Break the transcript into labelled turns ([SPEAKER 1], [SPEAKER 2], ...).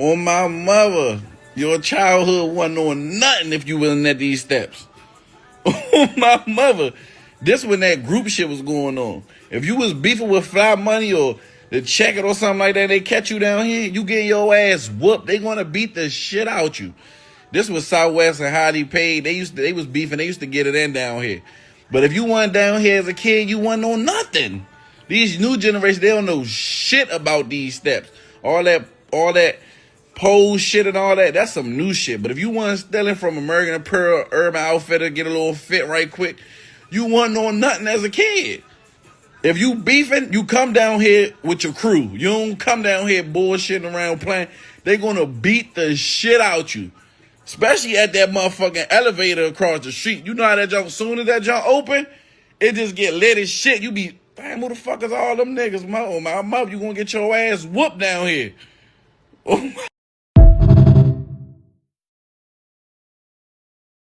[SPEAKER 1] On my mother, your childhood wasn't on nothing if you wasn't at these steps. On my mother, this when that group shit was going on. If you was beefing with Fly Money or the Check It or something like that, they catch you down here, you getting your ass whooped. They gonna beat the shit out you. This was Southwest and Highly Paid. They was beefing. They used to get it in down here. But if you weren't down here as a kid, you wasn't on nothing. These new generations, they don't know shit about these steps. All that pose shit and all that, that's some new shit. But if you wasn't stealing from American Apparel, Urban Outfitter, get a little fit right quick, you wasn't on nothing as a kid. If you beefing, you come down here with your crew. You don't come down here bullshitting around playing. They gonna beat the shit out you. Especially at that motherfucking elevator across the street. You know how that junk, as soon as that junk open, it just get lit as shit. You be, damn, who the fuck is all them niggas? My mother, you gonna get your ass whooped down here. Oh my